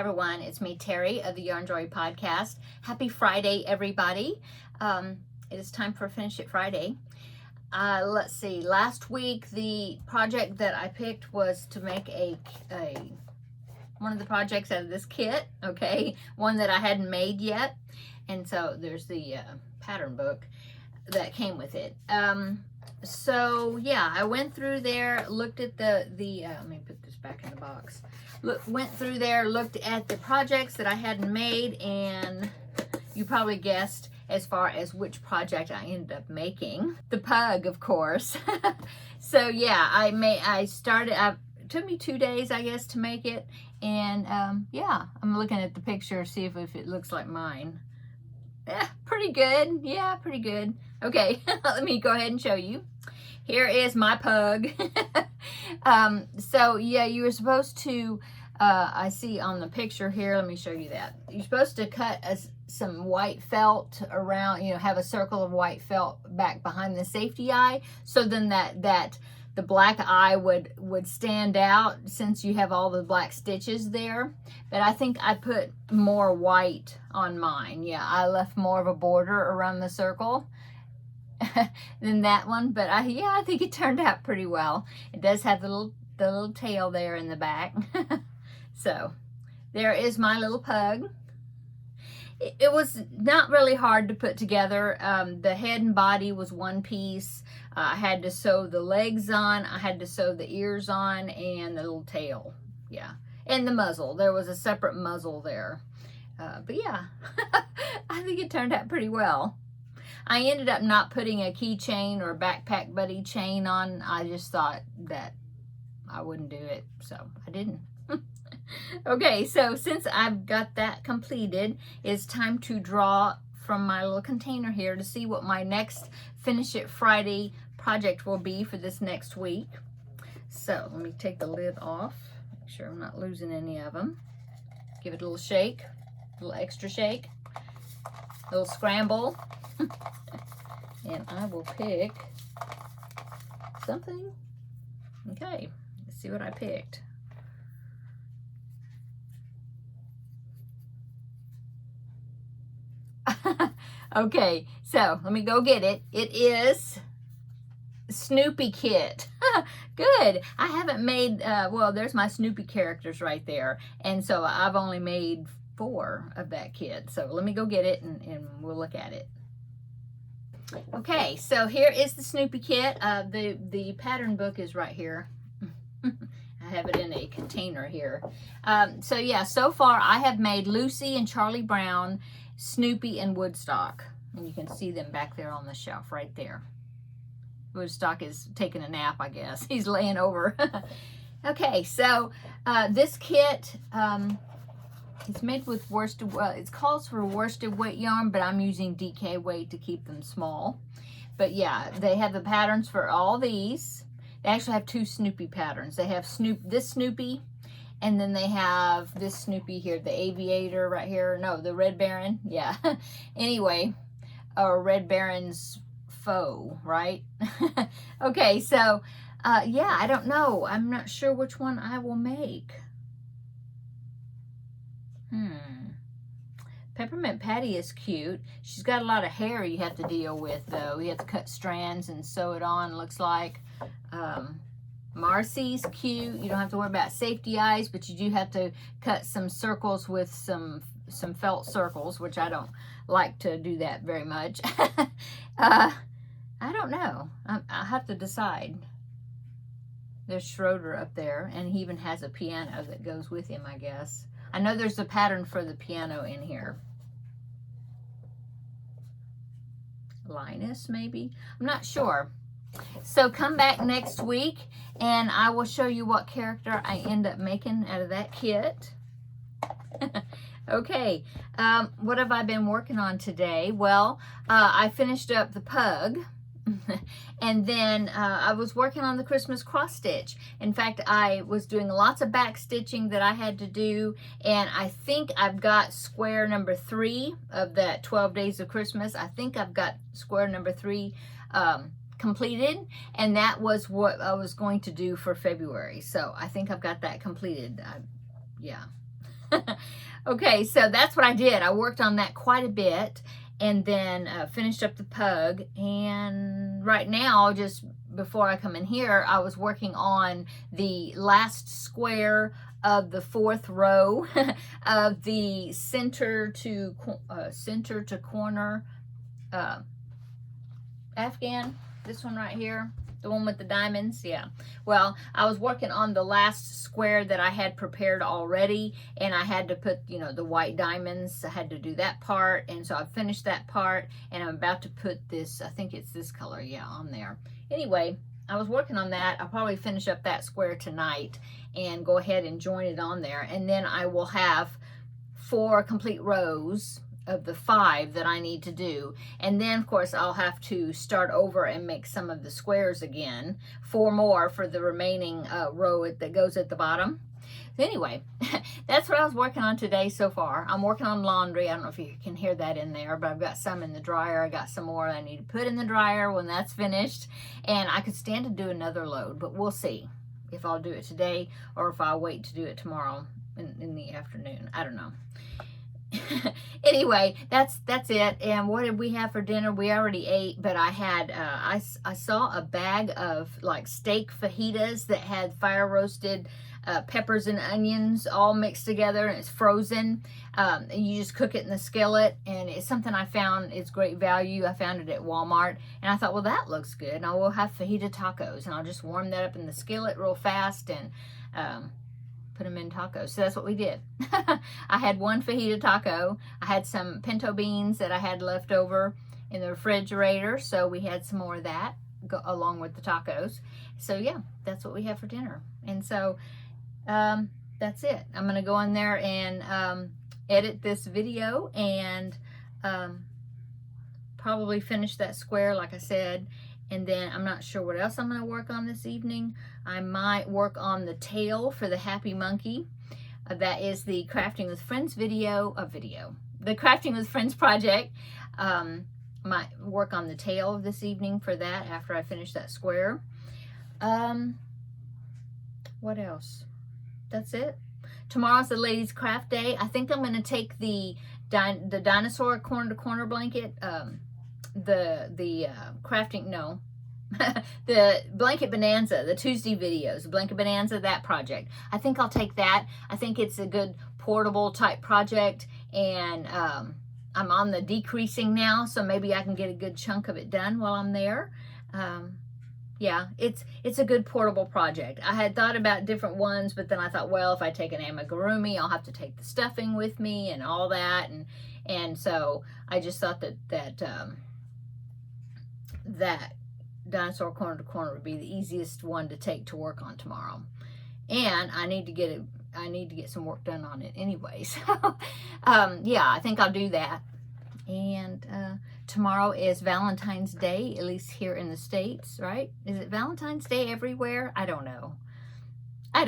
everyone, it's me, Terry of the Yarn Joy Podcast. Happy Friday, everybody. It is time for Finish It Friday. Let's see, last week the project that I picked was to make one of the projects out of this kit, okay? One that I hadn't made yet. And so there's the pattern book that came with it. So yeah, I went through there, looked at the let me put this back in the box. Went through there, looked at the projects that I hadn't made, and you probably guessed as far as which project I ended up making. The pug, of course. So yeah, it took me 2 days, I guess, to make it. And yeah, I'm looking at the picture, see if it looks like mine. Pretty good. Yeah, pretty good. Okay, let me go ahead and show you. Here is my pug. So yeah, you were supposed to, I see on the picture here, let me show you that. You're supposed to cut some white felt around, have a circle of white felt back behind the safety eye. So then that the black eye would stand out since you have all the black stitches there. But I think I put more white on mine. Yeah, I left more of a border around the circle than that one. But I think it turned out pretty well. It does have the little tail there in the back. So there is my little pug. It was not really hard to put together. The head and body was one piece. I had to sew the legs on. I had to sew the ears on and the little tail. Yeah. And the muzzle. There was a separate muzzle there. But yeah, I think it turned out pretty well. I ended up not putting a keychain or backpack buddy chain on. I just thought that I wouldn't do it, so I didn't. Okay, so since I've got that completed, it's time to draw from my little container here to see what my next Finish It Friday project will be for this next week. So let me take the lid off, make sure I'm not losing any of them. Give it a little shake, a little extra shake, a little scramble. And I will pick something. Okay, let's see what I picked. Okay, so let me go get it. It is Snoopy kit. Good. I haven't made, well, there's my Snoopy characters right there. And so I've only made 4 of that kit. So let me go get it and we'll look at it. Okay, so here is the Snoopy kit. The pattern book is right here. I have it in a container here. So yeah, so far I have made Lucy and Charlie Brown, Snoopy and Woodstock. And you can see them back there on the shelf right there. Woodstock is taking a nap, I guess. He's laying over. Okay, so this kit, it's made with worsted, well, it calls for worsted weight yarn, but I'm using DK weight to keep them small. But yeah, they have the patterns for all these. They actually have 2 Snoopy patterns. They have this Snoopy, and then they have this Snoopy here, the Aviator right here. No, the Red Baron. Yeah. Anyway, or Red Baron's foe, right? Okay, so yeah, I don't know. I'm not sure which one I will make. Peppermint Patty is cute. She's got a lot of hair you have to deal with, though. You have to cut strands and sew it on, looks like. Marcy's cute. You don't have to worry about safety eyes, but you do have to cut some circles with some felt circles, which I don't like to do that very much. I don't know. I'll have to decide. There's Schroeder up there, and he even has a piano that goes with him, I guess. I know there's a pattern for the piano in here. Linus, maybe? I'm not sure. So come back next week and I will show you what character I end up making out of that kit. Okay, what have I been working on today? Well, I finished up the pug. And then I was working on the Christmas cross stitch. In fact, I was doing lots of back stitching that I had to do, and I think I've got square number 3 of that 12 days of Christmas. I think I've got square number 3 completed, and that was what I was going to do for February. So I think I've got that completed. Yeah. Okay, so that's what I did. I worked on that quite a bit, and then finished up the pug. And right now, just before I come in here, I was working on the last square of the 4th row of the center to corner Afghan. This one right here, the one with the diamonds. Yeah, well, I was working on the last square that I had prepared already, and I had to put, you know, the white diamonds. I had to do that part, and so I finished that part, and I'm about to put this, I think it's this color, yeah, on there. Anyway, I was working on that. I'll probably finish up that square tonight and go ahead and join it on there, and then I will have 4 complete rows of the 5 that I need to do. And then of course I'll have to start over and make some of the squares again, 4 more for the remaining row that goes at the bottom. So anyway, that's what I was working on today so far. I'm working on laundry. I don't know if you can hear that in there, but I've got some in the dryer. I got some more I need to put in the dryer when that's finished, and I could stand to do another load, but we'll see if I'll do it today or if I'll wait to do it tomorrow in the afternoon. I don't know. Anyway, that's it. And what did we have for dinner? We already ate, but I had I saw a bag of like steak fajitas that had fire roasted peppers and onions all mixed together, and it's frozen. And you just cook it in the skillet, and it's something I found. It's great value. I found it at Walmart, and I thought, well, that looks good, and I will have fajita tacos, and I'll just warm that up in the skillet real fast and put them in tacos. So that's what we did. I had 1 fajita taco. I had some pinto beans that I had left over in the refrigerator, so we had some more of that along with the tacos. So yeah, that's what we have for dinner. And so that's it. I'm gonna go in there and edit this video and probably finish that square like I said. And then I'm not sure what else I'm going to work on this evening. I might work on the tail for the Happy Monkey. That is the Crafting with Friends video. The Crafting with Friends project. Might work on the tail this evening for that after I finish that square. What else? That's it. Tomorrow's the Ladies Craft Day. I think I'm going to take the dinosaur corner-to-corner blanket, the Blanket Bonanza, the Tuesday videos, Blanket Bonanza, that project. I think I'll take that. I think it's a good portable type project, and I'm on the decreasing now, so maybe I can get a good chunk of it done while I'm there. Yeah, it's a good portable project. I had thought about different ones, but then I thought, well, if I take an amigurumi, I'll have to take the stuffing with me and all that, and so I just thought that dinosaur corner to corner would be the easiest one to take to work on tomorrow. And I need to get some work done on it anyway. So yeah, I think I'll do that. And tomorrow is Valentine's Day, at least here in the States, right? Is it Valentine's Day everywhere? I don't know. I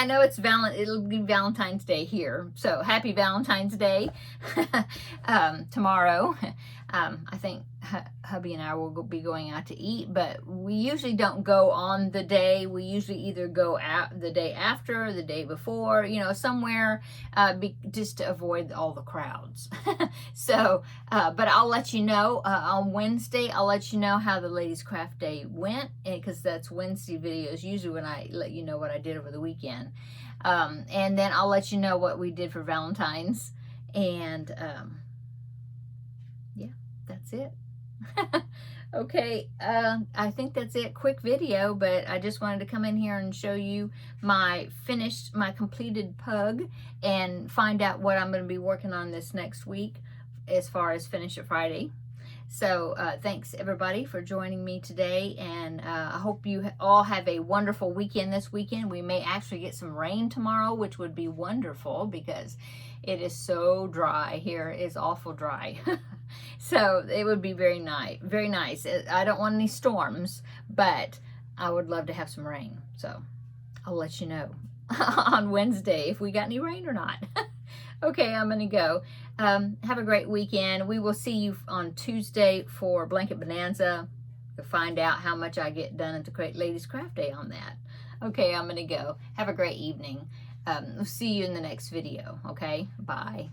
know it'll be Valentine's Day here. So happy Valentine's Day tomorrow. I think hubby and I will be going out to eat, but we usually don't go on the day. We usually either go out the day after or the day before, you know, somewhere just to avoid all the crowds. So, but I'll let you know on Wednesday. I'll let you know how the Ladies Craft Day went, because that's Wednesday videos usually when I let you know what I did over the weekend. And then I'll let you know what we did for Valentine's, and yeah, that's it. Okay, I think that's it. Quick video, but I just wanted to come in here and show you my completed pug and find out what I'm going to be working on this next week as far as Finish It Friday. So thanks everybody for joining me today, and I hope you all have a wonderful weekend this weekend. We may actually get some rain tomorrow, which would be wonderful because it is so dry here. It's awful dry. So it would be very nice, very nice. I don't want any storms, but I would love to have some rain. So I'll let you know on Wednesday if we got any rain or not. Okay, I'm gonna go. Have a great weekend. We will see you on Tuesday for Blanket Bonanza to find out how much I get done at the Ladies Craft Day on that. Okay, I'm gonna go. Have a great evening. We'll see you in the next video. Okay, bye.